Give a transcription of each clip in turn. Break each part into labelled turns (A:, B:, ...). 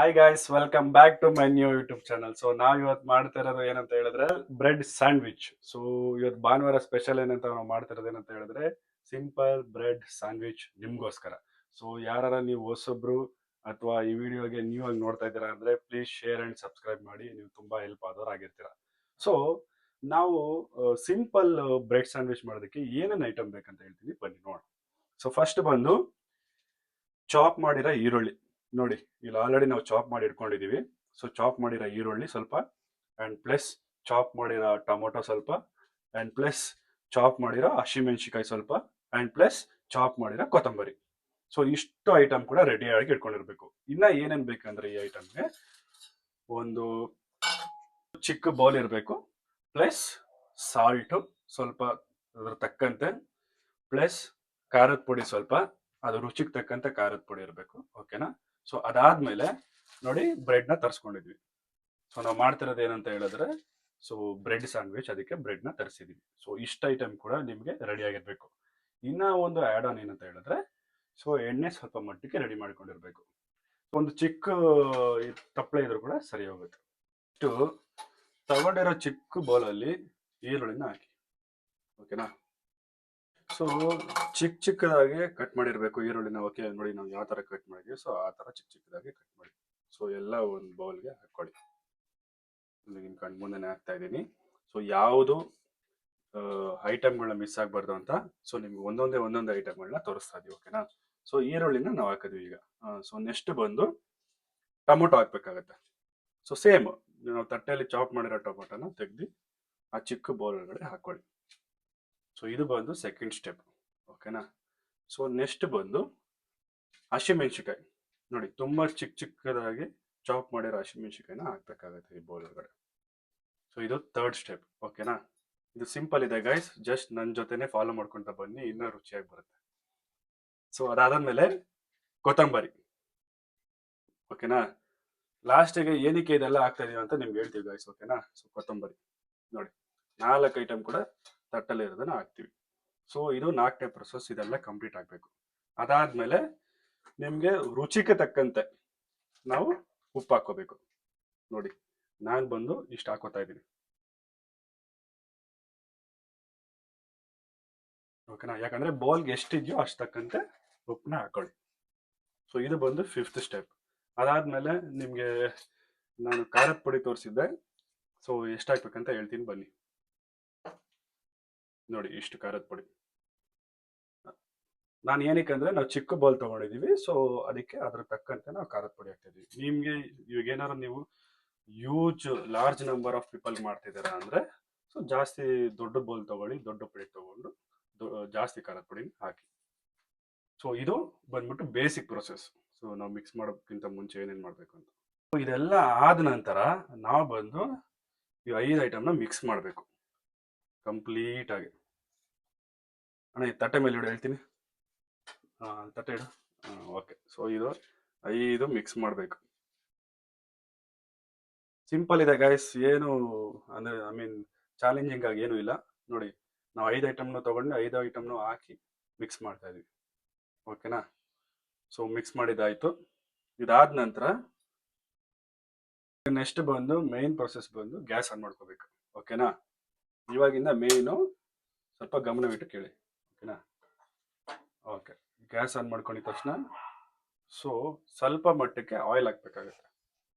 A: Hi guys, welcome back to my new YouTube channel. So ನಾವ್ ಇವತ್ತು ಮಾಡ್ತಾ ಇರೋದು ಏನಂತ ಹೇಳಿದ್ರೆ ಬ್ರೆಡ್ ಸ್ಯಾಂಡ್ವಿಚ್. ಸೊ ಇವತ್ತು ಭಾನುವಾರ ಸ್ಪೆಷಲ್ ಏನಂತ ನಾವು ಮಾಡ್ತಾ ಇರೋದು ಏನಂತ ಹೇಳಿದ್ರೆ ಸಿಂಪಲ್ ಬ್ರೆಡ್ ಸ್ಯಾಂಡ್ವಿಚ್ ನಿಮ್ಗೋಸ್ಕರ. ಸೊ ಯಾರ ನೀವು ಹೊಸೊಬ್ರು ಅಥವಾ ಈ ವಿಡಿಯೋಗೆ ನ್ಯೂ ಆಗಿ ನೋಡ್ತಾ ಇದ್ದೀರಾ ಅಂದ್ರೆ ಪ್ಲೀಸ್ ಶೇರ್ ಅಂಡ್ ಸಬ್ಸ್ಕ್ರೈಬ್ ಮಾಡಿ, ನೀವು ತುಂಬಾ ಹೆಲ್ಪ್ ಆದವ್ರು ಆಗಿರ್ತೀರಾ. ಸೊ ನಾವು ಸಿಂಪಲ್ ಬ್ರೆಡ್ ಸ್ಯಾಂಡ್ವಿಚ್ ಮಾಡೋದಕ್ಕೆ ಏನೇನು ಐಟಮ್ ಬೇಕಂತ ಹೇಳ್ತೀನಿ, ಬನ್ನಿ ನೋಡೋಣ. ಸೊ ಫಸ್ಟ್ ಬಂದು ಚಾಪ್ ಮಾಡಿರೋ ಈರುಳ್ಳಿ. ನೋಡಿ ಇಲ್ಲಿ ಆಲ್ರೆಡಿ ನಾವು ಚಾಪ್ ಮಾಡಿ ಇಟ್ಕೊಂಡಿದೀವಿ. ಸೊ ಚಾಪ್ ಮಾಡಿರೋ ಈರುಳ್ಳಿ ಸ್ವಲ್ಪ, ಅಂಡ್ ಪ್ಲಸ್ ಚಾಪ್ ಮಾಡಿರೋ ಟೊಮೊಟೊ ಸ್ವಲ್ಪ, ಅಂಡ್ ಪ್ಲಸ್ ಚಾಪ್ ಮಾಡಿರೋ ಹಸಿಮೆಣಸಿಕಾಯಿ ಸ್ವಲ್ಪ, ಅಂಡ್ ಪ್ಲಸ್ ಚಾಪ್ ಮಾಡಿರೋ ಕೊತ್ತಂಬರಿ. ಸೊ ಇಷ್ಟು ಐಟಮ್ ಕೂಡ ರೆಡಿ ಆಗಿ ಇಟ್ಕೊಂಡಿರ್ಬೇಕು. ಇನ್ನ ಏನೇನ್ ಬೇಕಂದ್ರೆ ಈ ಐಟಮ್ಗೆ ಒಂದು ಚಿಕ್ಕ ಬೌಲ್ ಇರಬೇಕು, ಪ್ಲಸ್ ಸಾಲ್ಟ್ ಸ್ವಲ್ಪ ಅದ್ರ ತಕ್ಕಂತೆ, ಪ್ಲಸ್ ಖಾರದ ಪುಡಿ ಸ್ವಲ್ಪ, ಅದು ರುಚಿಗೆ ತಕ್ಕಂತೆ ಖಾರದ ಪುಡಿ ಇರಬೇಕು. ಓಕೆನಾ? ಸೊ ಅದಾದ್ಮೇಲೆ ನೋಡಿ ಬ್ರೆಡ್ ನ ತರಿಸ್ಕೊಂಡಿದ್ವಿ. ಸೊ ನಾವು ಮಾಡ್ತಿರೋದು ಏನಂತ ಹೇಳಿದ್ರೆ ಸೊ ಬ್ರೆಡ್ ಸ್ಯಾಂಡ್ವಿಚ್, ಅದಕ್ಕೆ ಬ್ರೆಡ್ ನ ತರಿಸಿದೀವಿ. ಸೊ ಇಷ್ಟ ಐಟಮ್ ಕೂಡ ನಿಮ್ಗೆ ರೆಡಿ ಆಗಿರ್ಬೇಕು. ಇನ್ನ ಒಂದು ಆಡ್ ಆನ್ ಏನಂತ ಹೇಳಿದ್ರೆ ಸೊ ಎಣ್ಣೆ ಸ್ವಲ್ಪ ಮಟ್ಟಿಗೆ ರೆಡಿ ಮಾಡ್ಕೊಂಡಿರ್ಬೇಕು. ಒಂದು ಚಿಕ್ಕ ತಪ್ಪಳೆ ಇದ್ರೂ ಕೂಡ ಸರಿ ಹೋಗುತ್ತೆ. ಇಷ್ಟು ತಗೊಂಡಿರೋ ಚಿಕ್ಕ ಬೌಲಲ್ಲಿ ಈರುಳ್ಳಿನ ಹಾಕಿ. ಓಕೆನಾ? ಸೊ ಚಿಕ್ಕದಾಗಿ ಕಟ್ ಮಾಡಿರ್ಬೇಕು ಈರುಳ್ಳಿನ. ಓಕೆ, ನೋಡಿ ನಾವು ಯಾವ ತರ ಕಟ್ ಮಾಡಿದ್ವಿ, ಸೊ ಆ ತರ ಚಿಕ್ಕದಾಗಿ ಕಟ್ ಮಾಡಿ. ಸೊ ಎಲ್ಲ ಒಂದು ಬೌಲ್ಗೆ ಹಾಕೊಳ್ಳಿ. ನಿಮ್ ಕಣ್ ಮುಂದೆನೆ ಹಾಕ್ತಾ ಇದ್ದೀನಿ. ಸೊ ಯಾವುದು ಐಟಮ್ಗಳನ್ನ ಮಿಸ್ ಆಗ್ಬಾರ್ದು ಅಂತ ಸೊ ನಿಮ್ಗೆ ಒಂದೊಂದೇ ಐಟಮ್ಗಳನ್ನ ತೋರಿಸ್ತಾ ಇದೀವಿ. ಓಕೆನಾ? ಸೊ ಈರುಳ್ಳಿನ ನಾವು ಹಾಕಿದ್ವಿ ಈಗ. ಸೊ ನೆಕ್ಸ್ಟ್ ಬಂದು ಟೊಮೊಟೊ ಹಾಕ್ಬೇಕಾಗತ್ತೆ. ಸೊ ಸೇಮ್ ನಾವು ತಟ್ಟೆಯಲ್ಲಿ ಚಾಪ್ ಮಾಡಿರೋ ಟೊಮೊಟೊನ ತೆಗ್ದು ಆ ಚಿಕ್ಕ ಬೌಲ್ ಒಳಗಡೆ ಹಾಕೊಳ್ಳಿ. ಸೊ ಇದು ಬಂದು ಸೆಕೆಂಡ್ ಸ್ಟೆಪ್. ಓಕೆನಾ? ಸೊ ನೆಕ್ಸ್ಟ್ ಬಂದು ಹಸಿಮೆಣಸಿಕಾಯಿ. ನೋಡಿ ತುಂಬಾ ಚಿಕ್ಕದಾಗಿ ಚಾಪ್ ಮಾಡಿರೋ ಹಸಿಮೆಣಸಿಕಾಯಿನ ಹಾಕ್ಬೇಕಾಗತ್ತೆ ಈ ಬೌಲ್ ಒಳಗಡೆ. ಸೊ ಇದು ಥರ್ಡ್ ಸ್ಟೆಪ್. ಓಕೆನಾ? ಇದು ಸಿಂಪಲ್ ಇದೆ ಗೈಸ್, ಜಸ್ಟ್ ನನ್ನ ಜೊತೆನೆ ಫಾಲೋ ಮಾಡ್ಕೊಂತ ಬನ್ನಿ, ಇನ್ನೂ ರುಚಿಯಾಗಿ ಬರುತ್ತೆ. ಸೊ ಅದಾದ್ಮೇಲೆ ಕೊತ್ತಂಬರಿ. ಓಕೆನಾ? ಲಾಸ್ಟಿಗೆ ಏನಕ್ಕೆ ಇದೆಲ್ಲ ಆಗ್ತಾ ಇದೀವಿ ಅಂತ ನಿಮ್ಗೆ ಹೇಳ್ತೀವಿ ಗೈಸ್. ಓಕೆನಾ? ಸೊ ಕೊತ್ತಂಬರಿ ನೋಡಿ 4 ಐಟಮ್ ಕೂಡ ತಟ್ಟಲ್ಲಿ ಇರೋದನ್ನ ಹಾಕ್ತಿವಿ. ಸೊ ಇದು 4ನೇ ಪ್ರೊಸೆಸ್. ಇದೆಲ್ಲ ಕಂಪ್ಲೀಟ್ ಆಗ್ಬೇಕು. ಅದಾದ್ಮೇಲೆ ನಿಮ್ಗೆ ರುಚಿಗೆ ತಕ್ಕಂತೆ ನಾವು ಉಪ್ಪು ಹಾಕೋಬೇಕು. ನೋಡಿ ನಾನು ಬಂದು ಇಷ್ಟು ಹಾಕೋತಾ ಇದ್ದೀನಿ. ಓಕೆನಾ? ಯಾಕಂದ್ರೆ ಬೌಲ್ಗೆ ಎಷ್ಟಿದ್ಯೋ ಅಷ್ಟು ತಕ್ಕಂತೆ ಉಪ್ಪನ್ನ ಹಾಕೊಳ್ಳಿ. ಸೊ ಇದು ಬಂದು 5th ಸ್ಟೆಪ್. ಅದಾದ್ಮೇಲೆ ನಿಮ್ಗೆ ನಾನು ಖಾರದ ಪುಡಿ ತೋರಿಸಿದ್ದೆ. ಸೊ ಎಷ್ಟು ಹಾಕ್ಬೇಕಂತ ಹೇಳ್ತೀನಿ ಬನ್ನಿ. ನೋಡಿ ಇಷ್ಟು ಖಾರದ ಪುಡಿ. ನಾನು ಏನಕ್ಕೆ ಅಂದ್ರೆ ನಾವು ಚಿಕ್ಕ ಬೌಲ್ ತಗೊಂಡಿದೀವಿ, ಸೊ ಅದಕ್ಕೆ ಅದ್ರ ತಕ್ಕಂತೆ ನಾವು ಖಾರದ ಪುಡಿ ಹಾಕ್ತಾ ಇದೀವಿ. ನಿಮ್ಗೆ ಇವಾಗ ಏನಾದ್ರು ನೀವು ಲಾರ್ಜ್ ನಂಬರ್ ಆಫ್ ಪೀಪಲ್ ಮಾಡ್ತಿದ್ದೀರಾ ಅಂದ್ರೆ ಸೊ ಜಾಸ್ತಿ ದೊಡ್ಡ ಬೌಲ್ ತಗೊಳ್ಳಿ, ದೊಡ್ಡ ಪುಡಿ ತಗೊಂಡು ಜಾಸ್ತಿ ಖಾರದ ಪುಡಿ ಹಾಕಿ. ಸೊ ಇದು ಬಂದ್ಬಿಟ್ಟು ಬೇಸಿಕ್ ಪ್ರೊಸೆಸ್. ಸೊ ನಾವು ಮಿಕ್ಸ್ ಮಾಡೋದಕ್ಕಿಂತ ಮುಂಚೆ ಏನೇನು ಮಾಡಬೇಕು ಅಂತ. ಇದೆಲ್ಲ ಆದ ನಂತರ ನಾವು ಬಂದು ಈ 5 ಐಟಮ್ನ ಮಿಕ್ಸ್ ಮಾಡಬೇಕು ಕಂಪ್ಲೀಟ್ ಆಗಿ. ಅಣ್ಣ ಈ ತಟ್ಟೆ ಮೇಲೆ ಇಡು, ಹೇಳ್ತೀನಿ. ತಟ್ಟೆ ಇಡು. ಓಕೆ. ಸೊ ಇದು 5 ಮಿಕ್ಸ್ ಮಾಡಬೇಕು. ಸಿಂಪಲ್ ಇದೆ ಗೈಸ್, ಏನು ಅಂದ್ರೆ ಐ ಮೀನ್ ಚಾಲೆಂಜಿಂಗ್ ಆಗಿ ಏನು ಇಲ್ಲ. ನೋಡಿ ನಾವು 5 ಐಟಮ್ನು ತಗೊಂಡು 5 ಐಟಮ್ನು ಹಾಕಿ ಮಿಕ್ಸ್ ಮಾಡ್ತಾ ಇದೀವಿ. ಓಕೆನಾ? ಸೊ ಮಿಕ್ಸ್ ಮಾಡಿದಾಯ್ತು. ಇದಾದ ನಂತರ ನೆಕ್ಸ್ಟ್ ಬಂದು ಮೇನ್ ಪ್ರೊಸೆಸ್ ಬಂದು ಗ್ಯಾಸ್ ಆನ್ ಮಾಡ್ಕೋಬೇಕು. ಓಕೆನಾ? ಇವಾಗಿಂದ ಮೇನು ಸ್ವಲ್ಪ ಗಮನವಿಟ್ಟು ಕೇಳಿ. ಓಕೆನಾ? ಓಕೆ. ಗ್ಯಾಸ್ ಆನ್ ಮಾಡ್ಕೊಂಡಿದ ತಕ್ಷಣ ಸೊ ಸ್ವಲ್ಪ ಮಟ್ಟಕ್ಕೆ ಆಯಿಲ್ ಹಾಕ್ಬೇಕಾಗತ್ತೆ.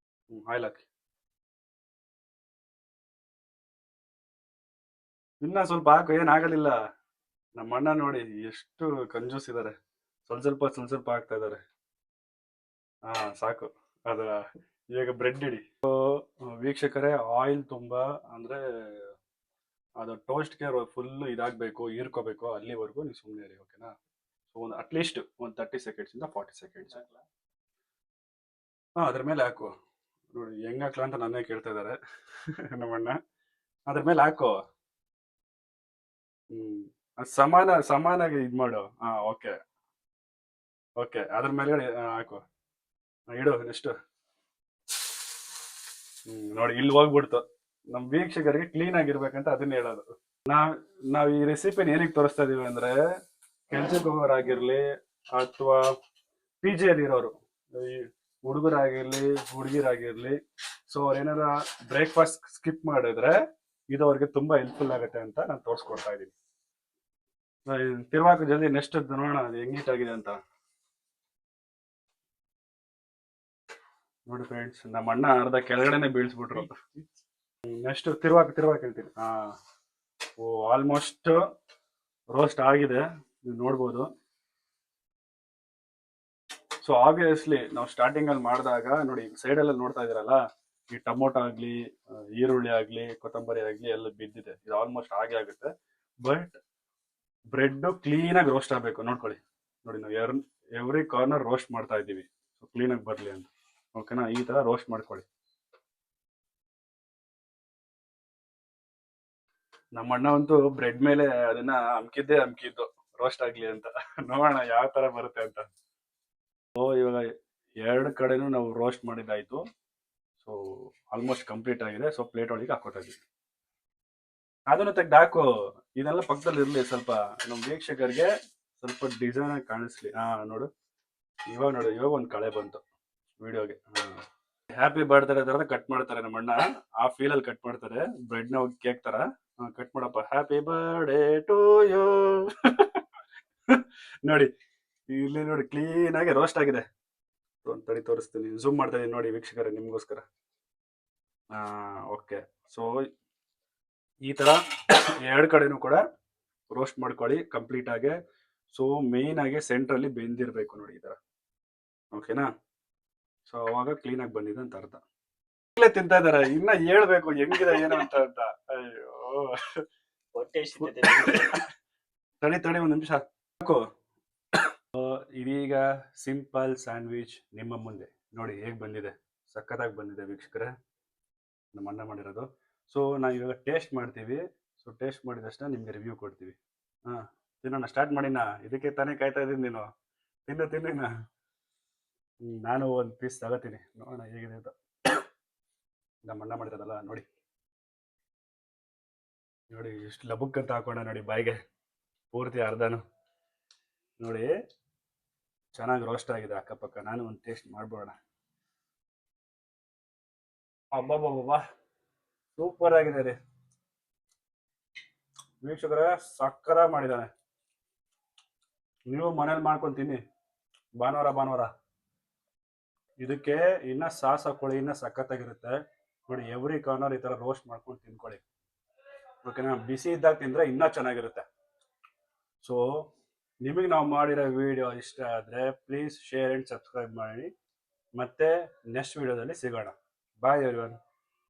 A: ಆಯಿಲ್ ಹಾಕಿ. ಇನ್ನ ಸ್ವಲ್ಪ ಹಾಕು, ಏನಾಗಲಿಲ್ಲ. ನಮ್ಮ ಅಣ್ಣ ನೋಡಿ ಎಷ್ಟು ಕಂಜೂಸ್ ಇದಾರೆ, ಸ್ವಲ್ಪ ಹಾಕ್ತಾ ಇದಾರೆ. ಸಾಕು. ಅದ ಈಗ ಬ್ರೆಡ್ ಇಡಿ. ವೀಕ್ಷಕರೇ, ಆಯಿಲ್ ತುಂಬಾ ಅಂದ್ರೆ ಅದು ಟೋಸ್ಟ್ಗೆ ಫುಲ್ ಇದಾಗಬೇಕು, ಹೀರ್ಕೋಬೇಕು, ಅಲ್ಲಿವರೆಗೂ ನೀವು ಸುಮ್ಮನೆ ಇರಿ. ಓಕೆನಾ? ಸೊ ಒಂದು ಅಟ್ಲೀಸ್ಟ್ ಒಂದು 30 ಸೆಕೆಂಡ್ಸ್ ಇಂದ 40 ಸೆಕೆಂಡ್ಸ್. ಅದ್ರ ಮೇಲೆ ಹಾಕು. ನೋಡಿ ಹೆಂಗ್ ಹಾಕ್ಲಾ ಅಂತ ನನ್ನೇ ಕೇಳ್ತಾ ಇದಾರೆ ನಮ್ಮಣ್ಣ. ಅದ್ರ ಮೇಲೆ ಹಾಕು. ಸಮಾನಾಗಿ ಇದ್ ಮಾಡು. ಓಕೆ. ಓಕೆ, ಅದ್ರ ಮೇಲೆ ಹಾಕು. ಇಡು ನೆಕ್ಸ್ಟ್. ನೋಡಿ ಇಲ್ಲಿ ಹೋಗ್ಬಿಡ್ತು. ನಮ್ ವೀಕ್ಷಕರಿಗೆ ಕ್ಲೀನ್ ಆಗಿರ್ಬೇಕಂತ ಅದನ್ನ ಹೇಳೋದು. ನಾವ್ ಈ ರೆಸಿಪಿನ ಏನಕ್ಕೆ ತೋರಿಸ್ತಾ ಇದೀವಿ ಅಂದ್ರೆ ಕೆಲ್ಸಕ್ಕೆ ಹೋಗೋರಾಗಿರ್ಲಿ ಅಥವಾ ಪಿ ಜಿಯಲ್ಲಿ ಇರೋರು, ಹುಡುಗರಾಗಿರ್ಲಿ ಹುಡುಗಿರಾಗಿರ್ಲಿ, ಸೊ ಅವ್ರೇನಾರ ಬ್ರೇಕ್ಫಾಸ್ಟ್ ಸ್ಕಿಪ್ ಮಾಡಿದ್ರೆ ಇದು ಅವ್ರಿಗೆ ತುಂಬಾ ಹೆಲ್ಪ್ಫುಲ್ ಆಗುತ್ತೆ ಅಂತ ನಾನು ತೋರಿಸ್ಕೊಡ್ತಾ ಇದ್ದೀನಿ. ತಿರುವಾಕ ಜಲ್ದಿ ನೆಕ್ಸ್ಟ್ ನೋಡೋಣ ಅದು ಹೆಂಗೀಟ್ ಆಗಿದೆ ಅಂತ. ನೋಡಿ ಫ್ರೆಂಡ್ಸ್, ನಮ್ಮ ಅಣ್ಣ ಅರ್ಧ ಕೆಳಗಡೆನೆ ಬೀಳ್ಸ್ಬಿಟ್ರು. ನೆಕ್ಸ್ಟ್ ತಿರುವಾಕ ಹೇಳ್ತೀನಿ. ಓ ಆಲ್ಮೋಸ್ಟ್ ರೋಸ್ಟ್ ಆಗಿದೆ, ನೀವು ನೋಡ್ಬೋದು. ಸೊ ಆಬ್ವಿಯಸ್ಲಿ ನಾವು ಸ್ಟಾರ್ಟಿಂಗ್ ಅಲ್ಲಿ ಮಾಡಿದಾಗ ನೋಡಿ ಸೈಡ್ ಅಲ್ಲಿ ನೋಡ್ತಾ ಇದೀರಲ್ಲ, ಈ ಟೊಮೊಟೊ ಆಗ್ಲಿ, ಈರುಳ್ಳಿ ಆಗ್ಲಿ, ಕೊತ್ತಂಬರಿ ಆಗ್ಲಿ ಎಲ್ಲ ಬಿದ್ದಿದೆ. ಇದು ಆಲ್ಮೋಸ್ಟ್ ಹಾಗೆ ಆಗುತ್ತೆ. ಬಟ್ ಬ್ರೆಡ್ ಕ್ಲೀನ್ ಆಗಿ ರೋಸ್ಟ್ ಆಗ್ಬೇಕು. ನೋಡ್ಕೊಳ್ಳಿ, ನೋಡಿ ನಾವು ಎವ್ರಿ ಕಾರ್ನರ್ ರೋಸ್ಟ್ ಮಾಡ್ತಾ ಇದ್ದೀವಿ, ಸೊ ಕ್ಲೀನ್ ಆಗಿ ಬರ್ಲಿ ಅಂತ. ಓಕೆನಾ? ಈ ತರ ರೋಸ್ಟ್ ಮಾಡ್ಕೊಳ್ಳಿ. ನಮ್ಮ ಅಣ್ಣ ಅಂತೂ ಬ್ರೆಡ್ ಮೇಲೆ ಅದನ್ನ ಅಮ್ಕಿದ್ದು ರೋಸ್ಟ್ ಆಗ್ಲಿ ಅಂತ. ನೋಡೋಣ ಯಾವ ತರ ಬರುತ್ತೆ ಅಂತ. ಸೊ ಇವಾಗ ಎರಡು ಕಡೆನೂ ನಾವು ರೋಸ್ಟ್ ಮಾಡಿದ್ದಾಯ್ತು. ಸೊ ಆಲ್ಮೋಸ್ಟ್ ಕಂಪ್ಲೀಟ್ ಆಗಿದೆ. ಸೊ ಪ್ಲೇಟ್ ಒಳಗೆ ಹಾಕೋತಾ ಇದೀವಿ. ಅದನ್ನು ತೆಗ್ದು ಹಾಕು, ಇದೆಲ್ಲ ಪಕ್ಕದಲ್ಲಿ ಇರ್ಲಿ, ಸ್ವಲ್ಪ ನಮ್ಮ ವೀಕ್ಷಕರಿಗೆ ಸ್ವಲ್ಪ ಡಿಸೈನ್ ಆಗಿ ಕಾಣಿಸ್ಲಿ. ನೋಡು, ಇವಾಗ ಒಂದು ಕಳೆ ಬಂತು ವಿಡಿಯೋಗೆ. ಹ್ಯಾಪಿ ಬರ್ತ್ಡೇ ತರ ಕಟ್ ಮಾಡ್ತಾರೆ ನಮ್ಮ ಅಣ್ಣ, ಆ ಫೀಲ್ ಅಲ್ಲಿ ಕಟ್ ಮಾಡ್ತಾರೆ. ಬ್ರೆಡ್ ನ ಕೇಕ್ ತರ ಕಟ್ ಮಾಡಪ್ಪ. Happy birthday to you. ನೋಡಿ ಇಲ್ಲಿ ನೋಡಿ, ಕ್ಲೀನ್ ಆಗಿ ರೋಸ್ಟ್ ಆಗಿದೆ. ತಡಿ ತೋರಿಸ್ತೀನಿ, ಝೂಮ್ ಮಾಡ್ತಾ ಇದೀನಿ ನೋಡಿ ವೀಕ್ಷಕರೇ ನಿಮ್ಗೋಸ್ಕರ. ಓಕೆ. ಸೊ ಈ ತರ ಎರಡು ಕಡೆನೂ ಕೂಡ ರೋಸ್ಟ್ ಮಾಡ್ಕೊಳ್ಳಿ ಕಂಪ್ಲೀಟ್ ಆಗಿ. ಸೊ ಮೇನ್ ಆಗಿ ಸೆಂಟ್ರಲ್ಲಿ ಬೆಂದಿರ್ಬೇಕು ನೋಡಿ ಈ ತರ. ಓಕೆನಾ? ಸೊ ಅವಾಗ ಕ್ಲೀನ್ ಆಗಿ ಬಂದಿದೆ ಅಂತ ಅರ್ಥ. ಇಲ್ಲೇ ತಿಂತಾ ಇದಾರೆ, ಇನ್ನ ಹೇಳ್ಬೇಕು ಹೆಂಗಿದೆ ಏನು ಅಂತ. ಅಯ್ಯೋ ತಡಿ ಒಂದ್ ನಿಮಿಷ ಸಾಕು. ಇದೀಗ ಸಿಂಪಲ್ ಸ್ಯಾಂಡ್ವಿಚ್ ನಿಮ್ಮ ಮುಂದೆ ನೋಡಿ ಹೇಗ್ ಬಂದಿದೆ. ಸಖತ್ತಾಗಿ ಬಂದಿದೆ ವೀಕ್ಷಕರೇ, ನಮ್ಮ ಅಣ್ಣ ಮಾಡಿರೋದು. ಸೊ ನಾವು ಇವಾಗ ಟೇಸ್ಟ್ ಮಾಡ್ತೀವಿ. ಸೊ ಟೇಸ್ಟ್ ಮಾಡಿದಷ್ಟೇ ನಿಮ್ಗೆ ರಿವ್ಯೂ ಕೊಡ್ತೀವಿ. ತಿನ್ನೋಣ, ಸ್ಟಾರ್ಟ್ ಮಾಡಿನ. ಇದಕ್ಕೆ ತಾನೇ ಕಾಯ್ತಾ ಇದ್ದೀನಿ ನೀನು. ತಿನ್ನ. ನಾನು ಒಂದು ಪೀಸ್ ತಗೋತೀನಿ, ನೋಡೋಣ ಹೇಗಿದೆ ಅಂತ. ನಮ್ಮ ಅಣ್ಣ ಮಾಡಿರೋದಲ್ಲ ನೋಡಿ ಎಷ್ಟು ಲಬುಕ್ ಅಂತ ಹಾಕೋಣ ನೋಡಿ ಬಾಯಿಗೆ, ಪೂರ್ತಿ ಅರ್ಧನು. ನೋಡಿ ಚೆನ್ನಾಗಿ ರೋಸ್ಟ್ ಆಗಿದೆ ಅಕ್ಕಪಕ್ಕ. ನಾನು ಒಂದು ಟೇಸ್ಟ್ ಮಾಡ್ಬೋಣ. ಅಬ್ಬಬ್ಬಬ್ಬಾ, ಸೂಪರ್ ಆಗಿದೆ ರೀ ವೀಕ್ಷಕರೇ, ಸಕ್ಕರ ಮಾಡಿದ್ದಾನೆ. ನೀವು ಮನೇಲಿ ಮಾಡ್ಕೊಂಡು ತಿನ್ನಿ ಭಾನುವಾರ. ಇದಕ್ಕೆ ಇನ್ನ ಸಾಸ್ ಹಾಕೊಳ್ಳಿ, ಇನ್ನ ಸಖತ್ತಾಗಿರುತ್ತೆ ನೋಡಿ. ಎವ್ರಿ ಕಾರ್ನರ್ ಈ ತರ ರೋಸ್ಟ್ ಮಾಡ್ಕೊಂಡು ತಿನ್ಕೊಳ್ಳಿ. ಓಕೆನಾ? ಬಿಸಿ ಇದ್ದಾಗ ತಿಂದ್ರೆ ಇನ್ನೂ ಚೆನ್ನಾಗಿರುತ್ತೆ. ಸೊ ನಿಮಗೆ ನಾವು ಮಾಡಿರೋ ವಿಡಿಯೋ ಇಷ್ಟ ಆದರೆ ಪ್ಲೀಸ್ ಶೇರ್ ಆ್ಯಂಡ್ ಸಬ್ಸ್ಕ್ರೈಬ್ ಮಾಡಿ. ಮತ್ತೆ ನೆಕ್ಸ್ಟ್ ವಿಡಿಯೋದಲ್ಲಿ ಸಿಗೋಣ. ಬಾಯ್ ಎವ್ರಿವನ್.